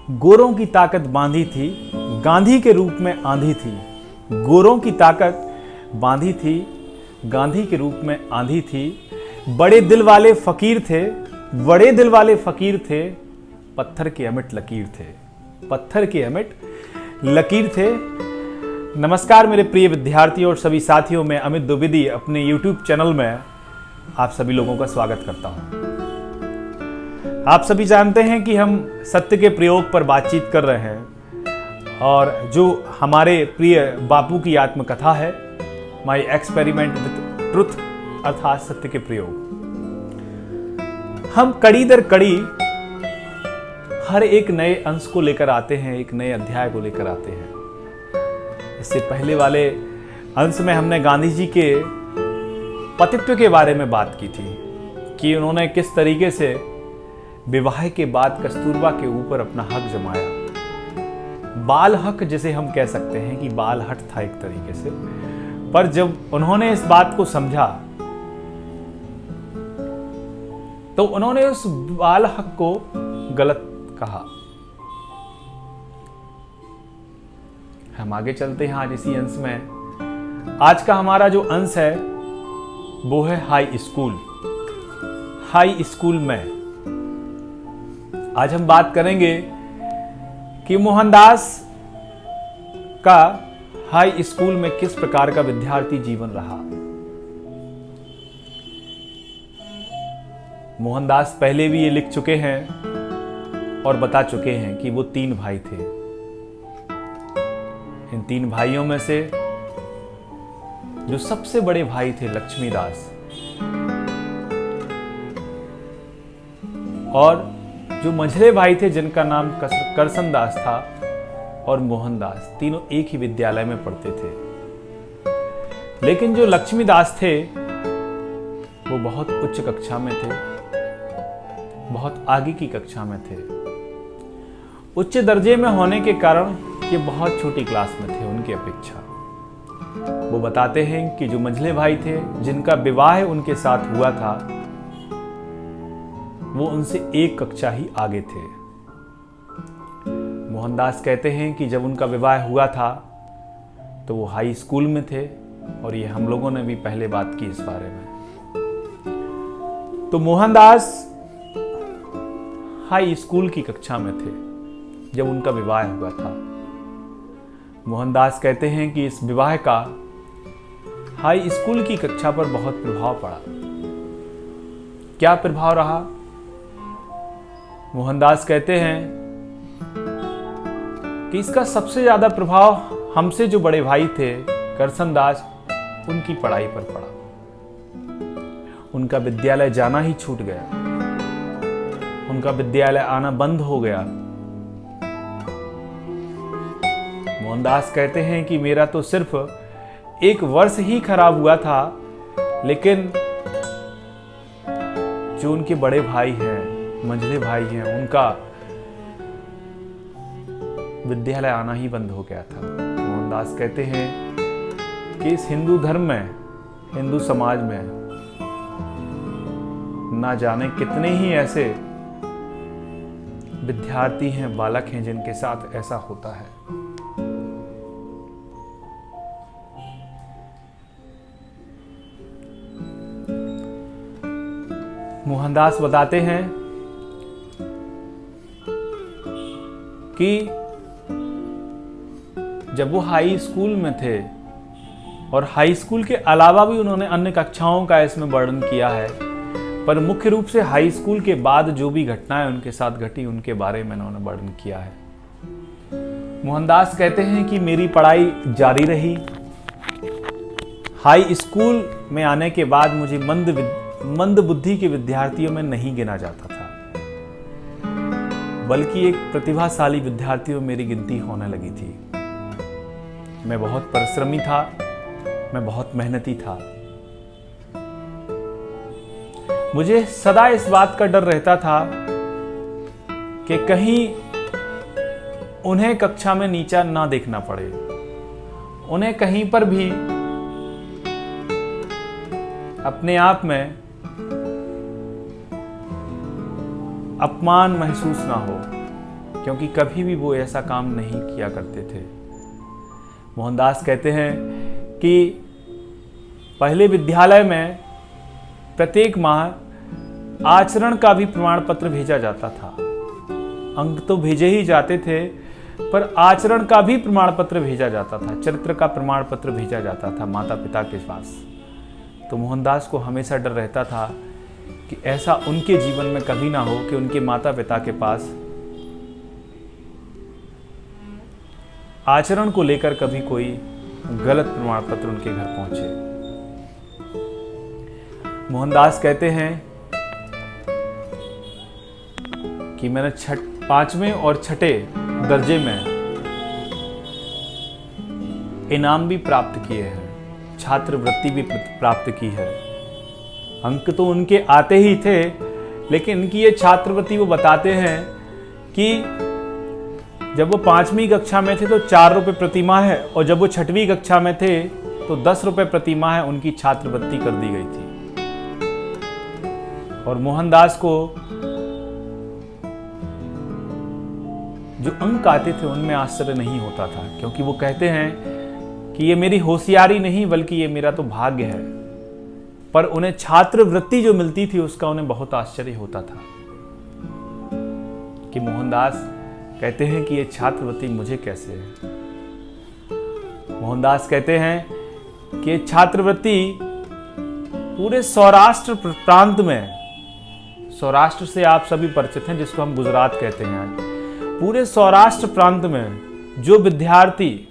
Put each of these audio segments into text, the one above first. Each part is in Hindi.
गोरों की ताकत बांधी थी, गांधी के रूप में आंधी थी। गोरों की ताकत बांधी थी, गांधी के रूप में आंधी थी। बड़े दिल वाले फकीर थे, बड़े दिल वाले फकीर थे। पत्थर के अमिट लकीर थे, पत्थर के अमिट लकीर थे। नमस्कार मेरे प्रिय विद्यार्थियों और सभी साथियों, मैं अमित द्विवेदी अपने YouTube चैनल में आप सभी लोगों का स्वागत करता हूं। आप सभी जानते हैं कि हम सत्य के प्रयोग पर बातचीत कर रहे हैं और जो हमारे प्रिय बापू की आत्मकथा है, माई एक्सपेरिमेंट विद ट्रुथ, अर्थात सत्य के प्रयोग। हम कड़ी दर कड़ी हर एक नए अंश को लेकर आते हैं, एक नए अध्याय को लेकर आते हैं। इससे पहले वाले अंश में हमने गांधी जी के पतित्व के बारे में बात की थी कि उन्होंने किस तरीके से विवाह के बाद कस्तूरबा के ऊपर अपना हक जमाया। बाल हक जिसे हम कह सकते हैं कि बाल हट था एक तरीके से, पर जब उन्होंने इस बात को समझा तो उन्होंने उस बाल हक को गलत कहा। हम आगे चलते हैं आज इसी अंश में। आज का हमारा जो अंश है वो है हाई स्कूल। हाई स्कूल में आज हम बात करेंगे कि मोहनदास का हाई स्कूल में किस प्रकार का विद्यार्थी जीवन रहा। मोहनदास पहले भी ये लिख चुके हैं और बता चुके हैं कि वो 3 भाई थे। इन 3 भाइयों में से जो सबसे बड़े भाई थे लक्ष्मीदास, और जो मझले भाई थे जिनका नाम करसनदास था और मोहनदास, तीनों एक ही विद्यालय में पढ़ते थे। लेकिन जो लक्ष्मीदास थे वो बहुत उच्च कक्षा में थे, बहुत आगे की कक्षा में थे। उच्च दर्जे में होने के कारण ये बहुत छोटी क्लास में थे उनकी अपेक्षा। वो बताते हैं कि जो मंझले भाई थे जिनका विवाह उनके साथ हुआ था वो उनसे एक कक्षा ही आगे थे। मोहनदास कहते हैं कि जब उनका विवाह हुआ था तो वो हाई स्कूल में थे, और ये हम लोगों ने भी पहले बात की इस बारे में। तो मोहनदास हाई स्कूल की कक्षा में थे जब उनका विवाह हुआ था। मोहनदास कहते हैं कि इस विवाह का हाई स्कूल की कक्षा पर बहुत प्रभाव पड़ा। क्या प्रभाव रहा? मोहनदास कहते हैं कि इसका सबसे ज्यादा प्रभाव हमसे जो बड़े भाई थे करसनदास, उनकी पढ़ाई पर पड़ा। उनका विद्यालय जाना ही छूट गया, उनका विद्यालय आना बंद हो गया। मोहनदास कहते हैं कि मेरा तो सिर्फ 1 वर्ष ही खराब हुआ था, लेकिन जो उनके बड़े भाई हैं, मंझले भाई हैं, उनका विद्यालय आना ही बंद हो गया था। मोहनदास कहते हैं कि इस हिंदू धर्म में, हिंदू समाज में ना जाने कितने ही ऐसे विद्यार्थी हैं, बालक हैं जिनके साथ ऐसा होता है। मोहनदास बताते हैं कि जब वो हाई स्कूल में थे, और हाई स्कूल के अलावा भी उन्होंने अन्य कक्षाओं का इसमें वर्णन किया है, पर मुख्य रूप से हाई स्कूल के बाद जो भी घटनाएं उनके साथ घटी उनके बारे में उन्होंने वर्णन किया है। मोहनदास कहते हैं कि मेरी पढ़ाई जारी रही। हाई स्कूल में आने के बाद मुझे मंद बुद्धि के विद्यार्थियों में नहीं गिना जाता था, बल्कि एक प्रतिभाशाली विद्यार्थियों में मेरी गिनती होने लगी थी। मैं बहुत परिश्रमी था, मैं बहुत मेहनती था। मुझे सदा इस बात का डर रहता था कि कहीं उन्हें कक्षा में नीचा ना देखना पड़े, उन्हें कहीं पर भी अपने आप में अपमान महसूस ना हो। क्योंकि कभी भी वो ऐसा काम नहीं किया करते थे। मोहनदास कहते हैं कि पहले विद्यालय में प्रत्येक माह आचरण का भी प्रमाण पत्र भेजा जाता था। अंक तो भेजे ही जाते थे, पर आचरण का भी प्रमाण पत्र भेजा जाता था, चरित्र का प्रमाण पत्र भेजा जाता था माता पिता के पास। तो मोहनदास को हमेशा डर रहता था कि ऐसा उनके जीवन में कभी ना हो कि उनके माता पिता के पास आचरण को लेकर कभी कोई गलत प्रमाण पत्र उनके घर पहुंचे। मोहनदास कहते हैं कि मैंने 5वें और 6ठे दर्जे में इनाम भी प्राप्त किए हैं, छात्रवृत्ति भी प्राप्त की है। अंक तो उनके आते ही थे, लेकिन इनकी ये छात्रवृत्ति वो बताते हैं कि जब वो 5वीं कक्षा में थे तो 4 रुपये प्रति माह है, और जब वो 6वीं कक्षा में थे तो 10 रुपये प्रति माह है उनकी छात्रवृत्ति कर दी गई थी। और मोहनदास को जो अंक आते थे उनमें आश्चर्य नहीं होता था, क्योंकि वो कहते हैं कि ये मेरी होशियारी नहीं बल्कि ये मेरा तो भाग्य है। पर उन्हें छात्रवृत्ति जो मिलती थी उसका उन्हें बहुत आश्चर्य होता था कि मोहनदास कहते हैं कि ये छात्रवृत्ति मुझे कैसे है। मोहनदास कहते हैं कि छात्रवृत्ति पूरे सौराष्ट्र प्रांत में, सौराष्ट्र से आप सभी परिचित हैं जिसको हम गुजरात कहते हैं, पूरे सौराष्ट्र प्रांत में जो विद्यार्थी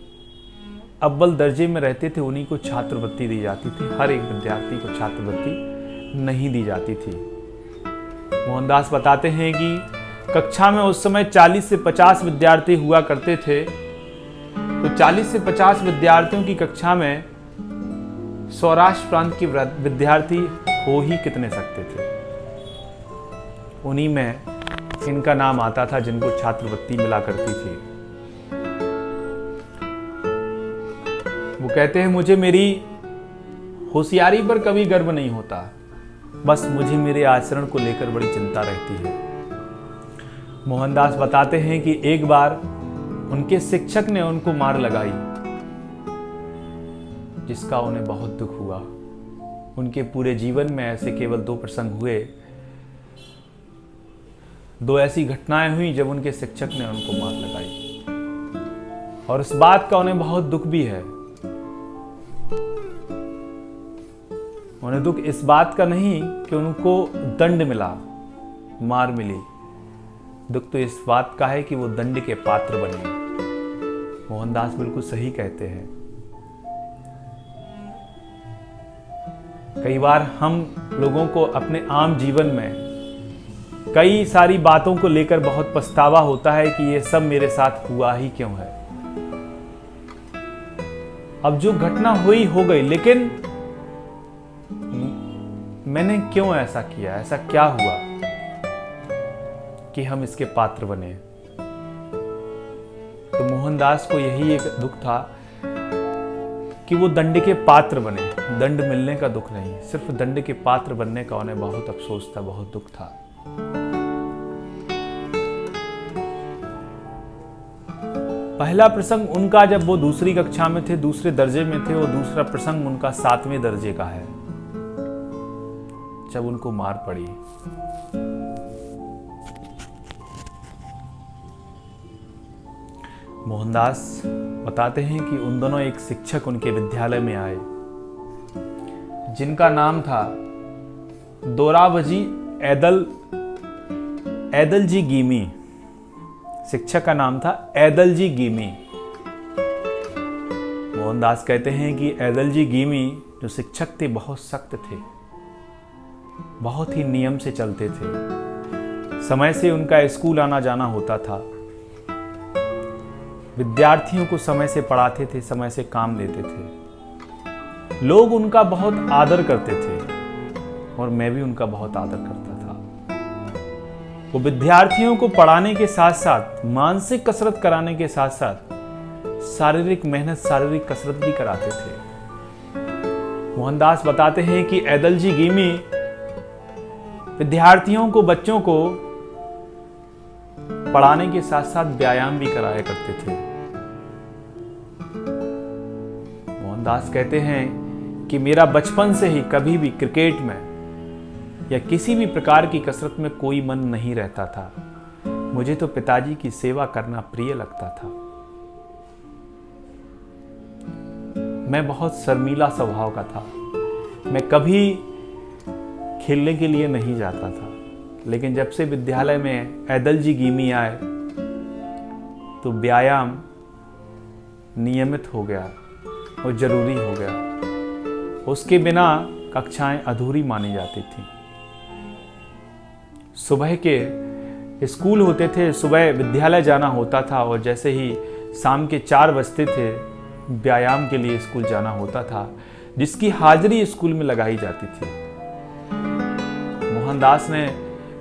अव्वल दर्जे में रहते थे उन्हीं को छात्रवृत्ति दी जाती थी। हर एक विद्यार्थी को छात्रवृत्ति नहीं दी जाती थी। मोहनदास बताते हैं कि कक्षा में उस समय 40 से 50 विद्यार्थी हुआ करते थे, तो 40 से 50 विद्यार्थियों की कक्षा में सौराष्ट्र प्रांत के विद्यार्थी हो ही कितने सकते थे। उन्हीं में इनका नाम आता था जिनको छात्रवृत्ति मिला करती थी। वो कहते हैं मुझे मेरी होशियारी पर कभी गर्व नहीं होता, बस मुझे मेरे आचरण को लेकर बड़ी चिंता रहती है। मोहनदास बताते हैं कि एक बार उनके शिक्षक ने उनको मार लगाई, जिसका उन्हें बहुत दुख हुआ। उनके पूरे जीवन में ऐसे केवल 2 प्रसंग हुए, 2 ऐसी घटनाएं हुई जब उनके शिक्षक ने उनको मार लगाई, और इस बात का उन्हें बहुत दुख भी है। उन्हें दुख इस बात का नहीं कि उनको दंड मिला, मार मिली, दुख तो इस बात का है कि वो दंड के पात्र बने। मोहनदास बिल्कुल सही कहते हैं। कई बार हम लोगों को अपने आम जीवन में कई सारी बातों को लेकर बहुत पछतावा होता है कि ये सब मेरे साथ हुआ ही क्यों है। अब जो घटना हुई हो गई, लेकिन मैंने क्यों ऐसा किया, ऐसा क्या हुआ कि हम इसके पात्र बने। तो मोहनदास को यही एक दुख था कि वो दंड के पात्र बने। दंड मिलने का दुख नहीं, सिर्फ दंड के पात्र बनने का उन्हें बहुत अफसोस था, बहुत दुख था। पहला प्रसंग उनका जब वो दूसरी कक्षा में थे, दूसरे दर्जे में थे, और दूसरा प्रसंग उनका 7वें दर्जे का है, जब उनको मार पड़ी। मोहनदास बताते हैं कि उन दोनों एक शिक्षक उनके विद्यालय में आए, जिनका नाम था दोराबजी ऐदल जी गीमी। शिक्षक का नाम था ऐदल जी गीमी। मोहनदास कहते हैं कि ऐदल जी गीमी जो शिक्षक थे बहुत सख्त थे, बहुत ही नियम से चलते थे। समय से उनका स्कूल आना जाना होता था, विद्यार्थियों को समय से पढ़ाते थे, समय से काम देते थे। लोग उनका बहुत आदर करते थे और मैं भी उनका बहुत आदर करता था। वो विद्यार्थियों को पढ़ाने के साथ साथ मानसिक कसरत कराने के साथ साथ शारीरिक मेहनत, शारीरिक कसरत भी कराते थे। मोहनदास बताते हैं कि ऐदल जी गीमी विद्यार्थियों को, बच्चों को पढ़ाने के साथ साथ व्यायाम भी कराया करते थे। मोहनदास कहते हैं कि मेरा बचपन से ही कभी भी क्रिकेट में या किसी भी प्रकार की कसरत में कोई मन नहीं रहता था। मुझे तो पिताजी की सेवा करना प्रिय लगता था। मैं बहुत शर्मीला स्वभाव का था। मैं कभी खेलने के लिए नहीं जाता था, लेकिन जब से विद्यालय में ऐदल जी गीमी आए तो व्यायाम नियमित हो गया और जरूरी हो गया। उसके बिना कक्षाएं अधूरी मानी जाती थी। सुबह के स्कूल होते थे, सुबह विद्यालय जाना होता था और जैसे ही शाम के 4 बजते थे व्यायाम के लिए स्कूल जाना होता था, जिसकी हाजिरी स्कूल में लगाई जाती थी। मोहनदास ने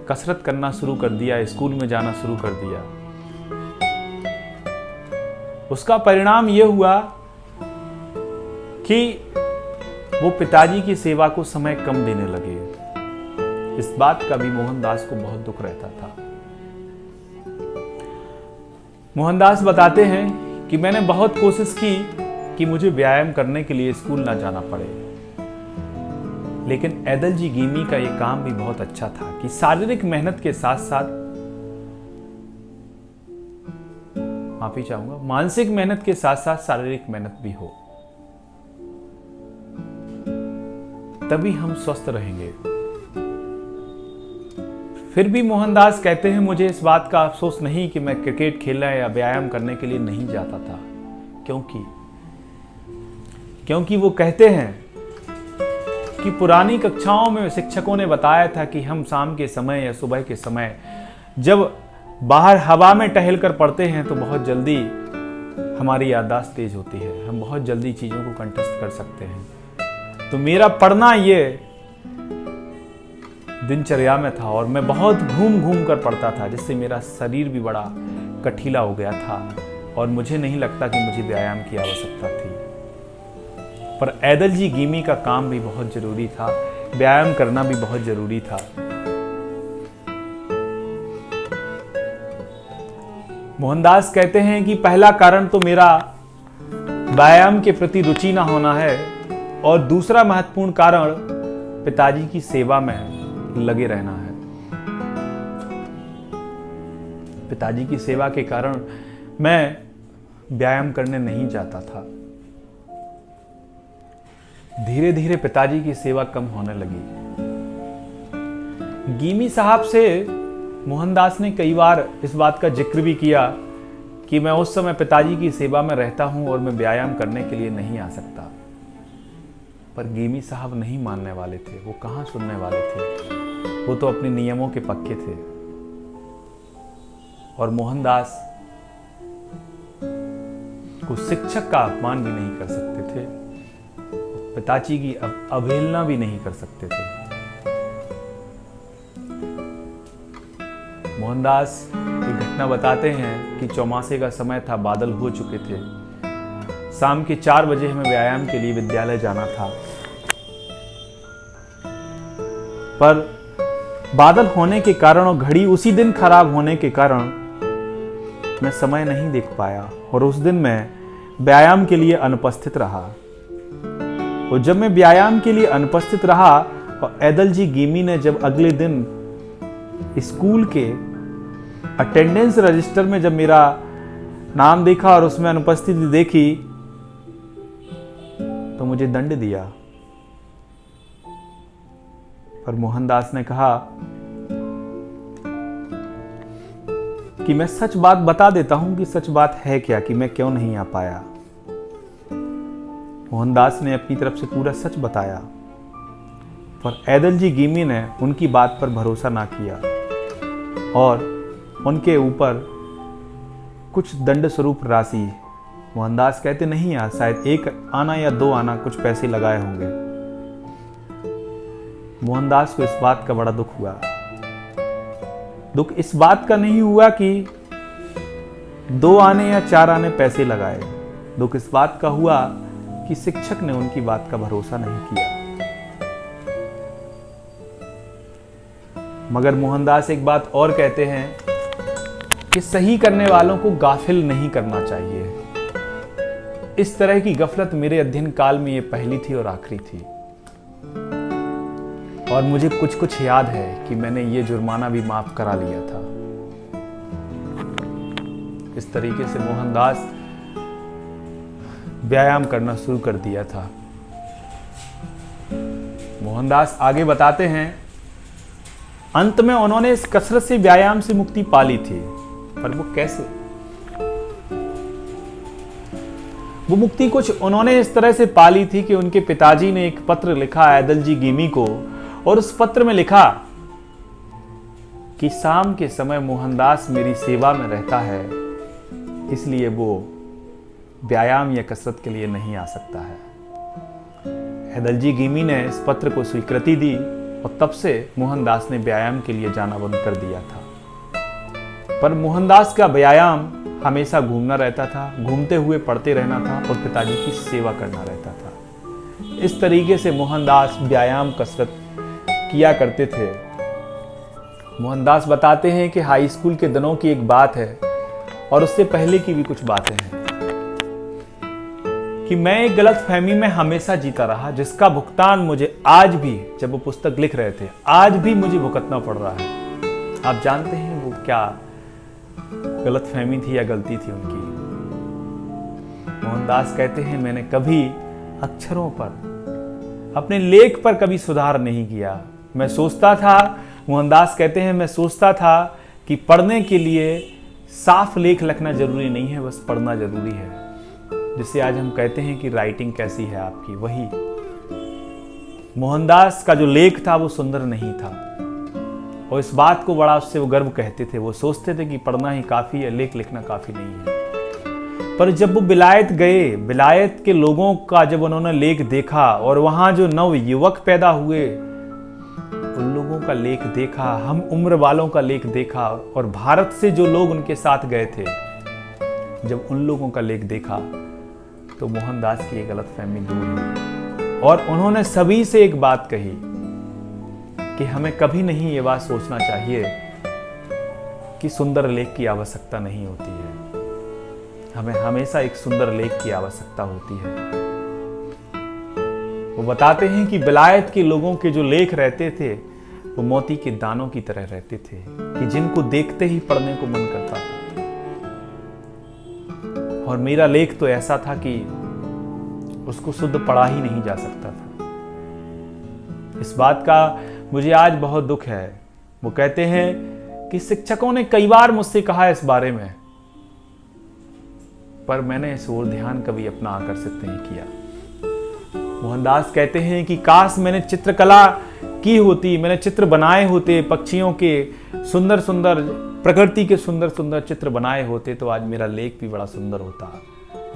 कसरत करना शुरू कर दिया, स्कूल में जाना शुरू कर दिया। उसका परिणाम यह हुआ कि वो पिताजी की सेवा को समय कम देने लगे। इस बात का भी मोहनदास को बहुत दुख रहता था। मोहनदास बताते हैं कि मैंने बहुत कोशिश की कि मुझे व्यायाम करने के लिए स्कूल ना जाना पड़े, लेकिन ऐदल जी गीमी का यह काम भी बहुत अच्छा था कि शारीरिक मेहनत के साथ साथ, माफी चाहूंगा, मानसिक मेहनत के साथ साथ शारीरिक मेहनत भी हो, तभी हम स्वस्थ रहेंगे। फिर भी मोहनदास कहते हैं मुझे इस बात का अफसोस नहीं कि मैं क्रिकेट खेलने या व्यायाम करने के लिए नहीं जाता था, क्योंकि वो कहते हैं कि पुरानी कक्षाओं में शिक्षकों ने बताया था कि हम शाम के समय या सुबह के समय जब बाहर हवा में टहल कर पढ़ते हैं तो बहुत जल्दी हमारी याददाश्त तेज होती है, हम बहुत जल्दी चीज़ों को कंठस्थ कर सकते हैं। तो मेरा पढ़ना ये दिनचर्या में था और मैं बहुत घूम घूम कर पढ़ता था, जिससे मेरा शरीर भी बड़ा कठिला हो गया था और मुझे नहीं लगता कि मुझे व्यायाम की आवश्यकता थी। पर ऐदल जी गीमी का काम भी बहुत जरूरी था, व्यायाम करना भी बहुत जरूरी था। मोहनदास कहते हैं कि पहला कारण तो मेरा व्यायाम के प्रति रुचि ना होना है और दूसरा महत्वपूर्ण कारण पिताजी की सेवा में लगे रहना है। पिताजी की सेवा के कारण मैं व्यायाम करने नहीं जाता था। धीरे धीरे पिताजी की सेवा कम होने लगी। गीमी साहब से मोहनदास ने कई बार इस बात का जिक्र भी किया कि मैं उस समय पिताजी की सेवा में रहता हूं और मैं व्यायाम करने के लिए नहीं आ सकता। पर गीमी साहब नहीं मानने वाले थे, वो कहां सुनने वाले थे, वो तो अपने नियमों के पक्के थे। और मोहनदास को शिक्षक का अपमान भी नहीं कर सकते थे, पिताजी की अवहेलना भी नहीं कर सकते थे। मोहनदास एक घटना बताते हैं कि चौमासे का समय था, बादल हो चुके थे, शाम के 4 बजे हमें व्यायाम के लिए विद्यालय जाना था। पर बादल होने के कारण और घड़ी उसी दिन खराब होने के कारण मैं समय नहीं देख पाया और उस दिन मैं व्यायाम के लिए अनुपस्थित रहा। और जब मैं व्यायाम के लिए अनुपस्थित रहा और ऐदल जी गीमी ने जब अगले दिन स्कूल के अटेंडेंस रजिस्टर में जब मेरा नाम देखा और उसमें अनुपस्थिति देखी तो मुझे दंड दिया। पर मोहनदास ने कहा कि मैं सच बात बता देता हूं कि सच बात है क्या, कि मैं क्यों नहीं आ पाया। मोहनदास ने अपनी तरफ से पूरा सच बताया, पर ऐदल जी गीमी ने उनकी बात पर भरोसा ना किया और उनके ऊपर कुछ दंड स्वरूप राशि, मोहनदास कहते नहीं यार, शायद 1 आना या 2 आना कुछ पैसे लगाए होंगे। मोहनदास को इस बात का बड़ा दुख हुआ। दुख इस बात का नहीं हुआ कि 2 आने या 4 आने पैसे लगाए, दुख इस बात का हुआ कि शिक्षक ने उनकी बात का भरोसा नहीं किया। मगर मोहनदास एक बात और कहते हैं कि सही करने वालों को गाफिल नहीं करना चाहिए। इस तरह की गफलत मेरे अध्ययन काल में ये पहली थी और आखिरी थी। और मुझे कुछ याद है कि मैंने ये जुर्माना भी माफ करा लिया था। इस तरीके से मोहनदास व्यायाम करना शुरू कर दिया था। मोहनदास आगे बताते हैं, अंत में उन्होंने इस कसरत से व्यायाम से मुक्ति पा ली थी। पर वो कैसे? वो मुक्ति कुछ उन्होंने इस तरह से पा ली थी कि उनके पिताजी ने एक पत्र लिखा ऐदलजी गिमी को, और उस पत्र में लिखा कि शाम के समय मोहनदास मेरी सेवा में रहता है, इसलिए वो व्यायाम या कसरत के लिए नहीं आ सकता है। ऐदलजी गिमी ने इस पत्र को स्वीकृति दी और तब से मोहनदास ने व्यायाम के लिए जाना बंद कर दिया था। पर मोहनदास का व्यायाम हमेशा घूमना रहता था, घूमते हुए पढ़ते रहना था और पिताजी की सेवा करना रहता था। इस तरीके से मोहनदास व्यायाम कसरत किया करते थे। मोहनदास बताते हैं कि हाई स्कूल के दिनों की एक बात है और उससे पहले की भी कुछ बातें हैं कि मैं एक गलत फहमी में हमेशा जीता रहा, जिसका भुगतान मुझे आज भी, जब वो पुस्तक लिख रहे थे, आज भी मुझे भुगतना पड़ रहा है। आप जानते हैं वो क्या गलत फहमी थी या गलती थी उनकी? मोहनदास कहते हैं, मैंने कभी अक्षरों पर, अपने लेख पर कभी सुधार नहीं किया। मैं सोचता था, मोहनदास कहते हैं, मैं सोचता था कि पढ़ने के लिए साफ लेख लिखना जरूरी नहीं है, बस पढ़ना जरूरी है। जिसे आज हम कहते हैं कि राइटिंग कैसी है आपकी, वही मोहनदास का जो लेख था वो सुंदर नहीं था और इस बात को बड़ा उससे वो गर्व कहते थे। वो सोचते थे कि पढ़ना ही काफी है, लेख लिखना काफी नहीं है। पर जब वो बिलायत गए, बिलायत के लोगों का जब उन्होंने लेख देखा और वहां जो नव युवक पैदा हुए, उन लोगों का लेख देखा, हम उम्र वालों का लेख देखा और भारत से जो लोग उनके साथ गए थे, जब उन लोगों का लेख देखा तो मोहनदास की एक गलतफहमी दूर हुई और उन्होंने सभी से एक बात कही कि हमें कभी नहीं ये बात सोचना चाहिए कि सुंदर लेख की आवश्यकता नहीं होती है। हमें हमेशा एक सुंदर लेख की आवश्यकता होती है। वो बताते हैं कि विलायत के लोगों के जो लेख रहते थे वो मोती के दानों की तरह रहते थे कि जिनको देखते ही पढ़ने को मन करता था। और मेरा लेख तो ऐसा था कि उसको शुद्ध पढ़ा ही नहीं जा सकता था। इस बात का मुझे आज बहुत दुख है। वो कहते हैं कि शिक्षकों ने कई बार मुझसे कहा इस बारे में, पर मैंने इस ओर ध्यान कभी अपना आकर्षित नहीं किया। मोहनदास कहते हैं कि काश मैंने चित्रकला की होती, मैंने चित्र बनाए होते, पक्षियों के सुंदर सुंदर, प्रकृति के सुंदर सुंदर चित्र बनाए होते, तो आज मेरा लेख भी बड़ा सुंदर होता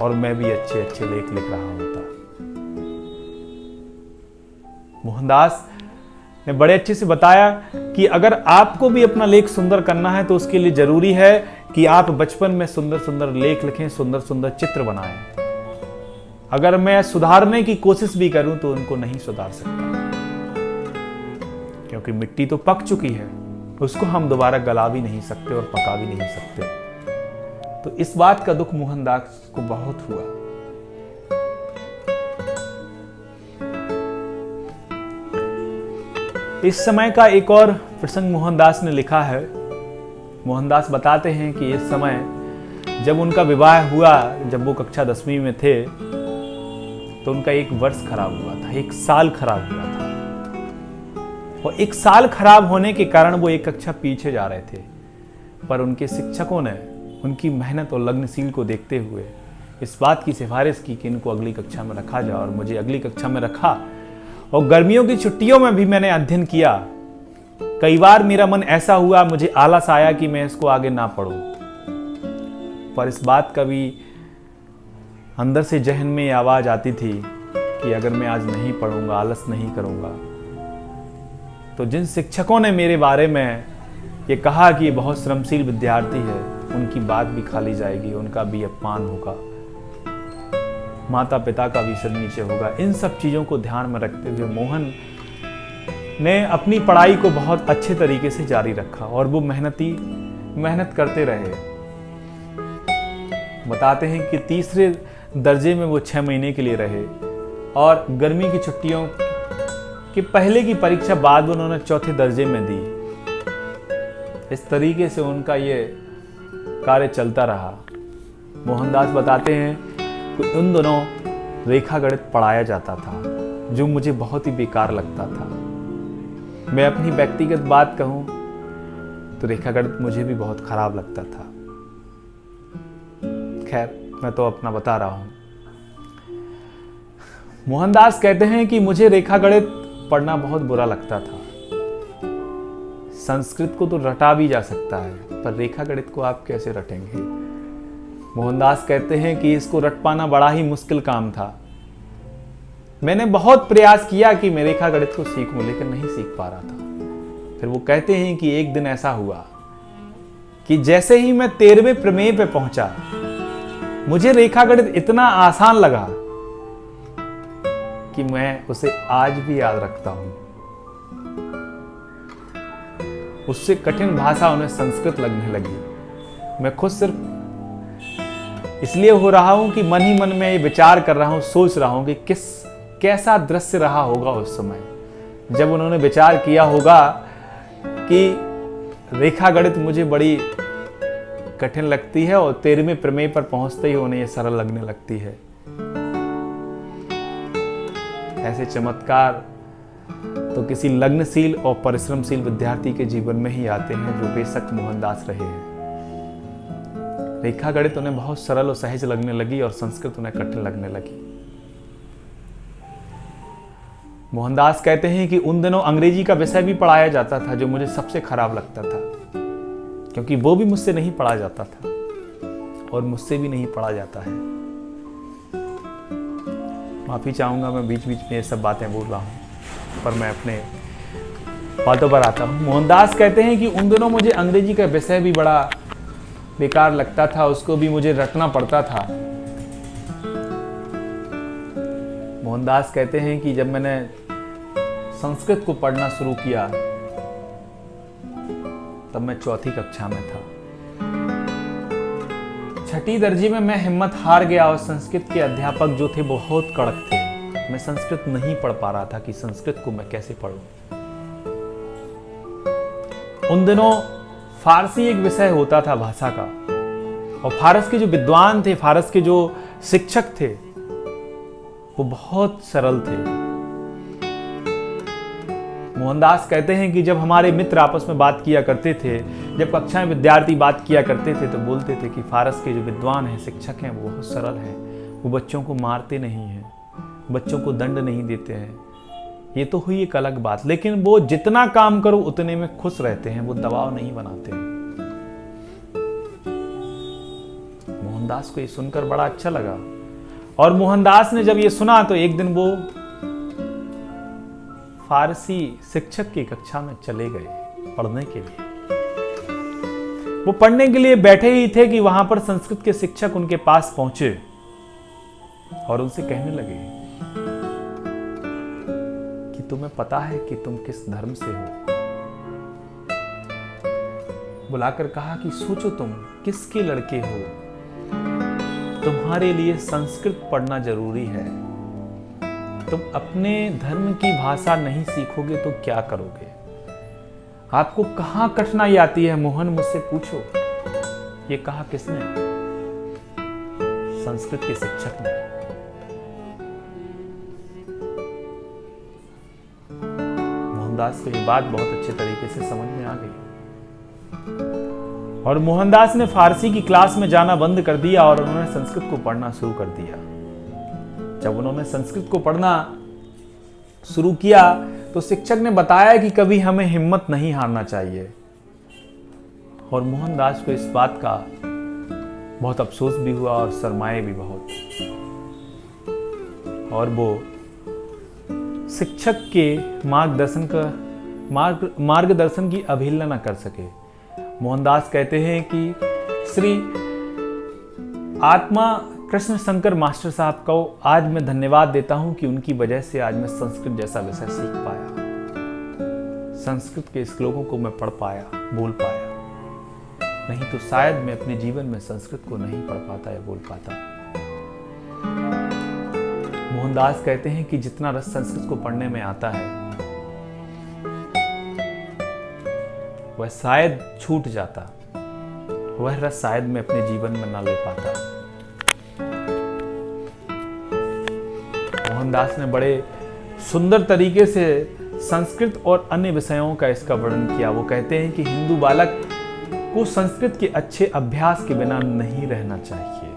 और मैं भी अच्छे अच्छे लेख लिख रहा होता। मोहनदास ने बड़े अच्छे से बताया कि अगर आपको भी अपना लेख सुंदर करना है तो उसके लिए जरूरी है कि आप बचपन में सुंदर सुंदर लेख लिखें, सुंदर सुंदर चित्र बनाएं। अगर मैं सुधारने की कोशिश भी करूं तो उनको नहीं सुधार सकता, क्योंकि मिट्टी तो पक चुकी है, उसको हम दोबारा गला भी नहीं सकते और पका भी नहीं सकते। तो इस बात का दुख मोहनदास को बहुत हुआ। इस समय का एक और प्रसंग मोहनदास ने लिखा है। मोहनदास बताते हैं कि इस समय जब उनका विवाह हुआ, जब वो कक्षा 10वीं में थे, तो उनका एक वर्ष खराब हुआ था, एक साल खराब हुआ था। और एक साल खराब होने के कारण वो एक कक्षा पीछे जा रहे थे, पर उनके शिक्षकों ने उनकी मेहनत और लग्नशील को देखते हुए इस बात की सिफारिश की कि इनको अगली कक्षा में रखा जाए, और मुझे अगली कक्षा में रखा। और गर्मियों की छुट्टियों में भी मैंने अध्ययन किया। कई बार मेरा मन ऐसा हुआ, मुझे आलस आया कि मैं इसको आगे ना पढूं, पर इस बात का भी अंदर से जहन में आवाज आती थी कि अगर मैं आज नहीं पढ़ूंगा, आलस नहीं करूंगा, तो जिन शिक्षकों ने मेरे बारे में ये कहा कि ये बहुत श्रमशील विद्यार्थी है, उनकी बात भी खाली जाएगी, उनका भी अपमान होगा, माता पिता का भी सिर नीचे होगा। इन सब चीज़ों को ध्यान में रखते हुए मोहन ने अपनी पढ़ाई को बहुत अच्छे तरीके से जारी रखा और वो मेहनत करते रहे। बताते हैं कि तीसरे दर्जे में वो 6 महीने के लिए रहे और गर्मी की छुट्टियों के पहले की परीक्षा बाद उन्होंने चौथे दर्जे में दी। इस तरीके से उनका ये कार्य चलता रहा। मोहनदास बताते हैं कि उन दिनों रेखा गणित पढ़ाया जाता था जो मुझे बहुत ही बेकार लगता था। मैं अपनी व्यक्तिगत बात कहूँ तो रेखा गणित मुझे भी बहुत खराब लगता था। खैर, मैं तो अपना बता रहा हूँ। मोहनदास कहते हैं कि मुझे रेखा गणित पढ़ना बहुत बुरा लगता था। संस्कृत को तो रटा भी जा सकता है, पर रेखा गणित को आप कैसे रटेंगे? मोहनदास कहते हैं कि इसको रट पाना बड़ा ही मुश्किल काम था। मैंने बहुत प्रयास किया कि मैं रेखा गणित को सीखूं, लेकिन नहीं सीख पा रहा था। फिर वो कहते हैं कि एक दिन ऐसा हुआ कि जैसे ही मैं 13वें प्रमेय पे पहुंचा, मुझे रेखा गणित इतना आसान लगा कि मैं उसे आज भी याद रखता हूं। उससे कठिन भाषा उन्हें संस्कृत लगने लगी। मैं खुद सिर्फ इसलिए हो रहा हूं कि मन ही मन में ये विचार कर रहा हूं, सोच रहा हूं कि कैसा दृश्य रहा होगा उस समय जब उन्होंने विचार किया होगा कि रेखा गणित मुझे बड़ी कठिन लगती है और 13वें प्रमेय पर पहुंचते ही उन्हें ये सरल लगने लगती है। ऐसे चमत्कार तो किसी लग्नशील और परिश्रमशील विद्यार्थी के जीवन में ही आते हैं, जो बेशक मोहनदास रहे हैं। रेखा गणित उन्हें बहुत सरल और सहज लगने लगी और संस्कृत उन्हें कठिन लगने लगी। मोहनदास कहते हैं कि उन दिनों अंग्रेजी का विषय भी पढ़ाया जाता था, जो मुझे सबसे खराब लगता था, क्योंकि वो भी मुझसे नहीं पढ़ा जाता था और मुझसे भी नहीं पढ़ा जाता है। माफी चाहूंगा, मैं बीच बीच में ये सब बातें बोल रहा हूं, पर मैं अपने बातों पर आता हूं। मोहनदास कहते हैं कि उन दिनों मुझे अंग्रेजी का विषय भी बड़ा बेकार लगता था, उसको भी मुझे रटना पड़ता था। मोहनदास कहते हैं कि जब मैंने संस्कृत को पढ़ना शुरू किया तब मैं 4ठी कक्षा में था। 6ठी दर्जे में मैं हिम्मत हार गया और संस्कृत के अध्यापक जो थे बहुत कड़क थे। मैं संस्कृत नहीं पढ़ पा रहा था कि संस्कृत को मैं कैसे पढ़ूं। उन दिनों फारसी एक विषय होता था भाषा का, और फारस के जो विद्वान थे, फारस के जो शिक्षक थे, वो बहुत सरल थे। मोहनदास कहते हैं कि जब हमारे मित्र आपस में बात किया करते थे, जब कक्षा में विद्यार्थी बात किया करते थे, तो बोलते थे कि फारस के जो विद्वान हैं, शिक्षक हैं, वो बहुत सरल हैं। वो बच्चों को मारते नहीं हैं, बच्चों को दंड नहीं देते हैं। ये तो हुई एक अलग बात, लेकिन वो जितना काम करो उतने में खुश रहते हैं, वो दबाव नहीं बनाते हैं। मोहनदास को ये सुनकर बड़ा अच्छा लगा, और मोहनदास ने जब ये सुना तो एक दिन वो फारसी शिक्षक की कक्षा में चले गए पढ़ने के लिए। वो पढ़ने के लिए बैठे ही थे कि वहां पर संस्कृत के शिक्षक उनके पास पहुंचे और उनसे कहने लगे कि तुम्हें पता है कि तुम किस धर्म से हो? बुलाकर कहा कि सोचो तुम किसके लड़के हो, तुम्हारे लिए संस्कृत पढ़ना जरूरी है। तुम अपने धर्म की भाषा नहीं सीखोगे तो क्या करोगे? आपको कहां कठिनाई आती है मोहन, मुझसे पूछो। ये कहा किसने? संस्कृत के शिक्षक ने। मोहनदास को ये बात बहुत अच्छे तरीके से समझ में आ गई, और मोहनदास ने फारसी की क्लास में जाना बंद कर दिया और उन्होंने संस्कृत को पढ़ना शुरू कर दिया। जब उन्होंने संस्कृत को पढ़ना शुरू किया तो शिक्षक ने बताया कि कभी हमें हिम्मत नहीं हारना चाहिए, और मोहनदास को इस बात का बहुत अफसोस भी हुआ और शर्माए भी बहुत, और वो शिक्षक के मार्गदर्शन की अवहेलना न कर सके। मोहनदास कहते हैं कि श्री आत्मा कृष्ण शंकर मास्टर साहब को आज मैं धन्यवाद देता हूं कि उनकी वजह से आज मैं संस्कृत जैसा विषय सीख पाया, संस्कृत के श्लोकों को मैं पढ़ पाया, बोल पाया। नहीं तो शायद मैं अपने जीवन में संस्कृत को नहीं पढ़ पाता या बोल पाता। मोहनदास कहते हैं कि जितना रस संस्कृत को पढ़ने में आता है वह शायद छूट जाता, वह रस शायद मैं अपने जीवन में ना ले पाता। मोहनदास ने बड़े सुंदर तरीके से संस्कृत और अन्य विषयों का इसका वर्णन किया। वो कहते हैं कि हिंदू बालक को संस्कृत के अच्छे अभ्यास के बिना नहीं रहना चाहिए।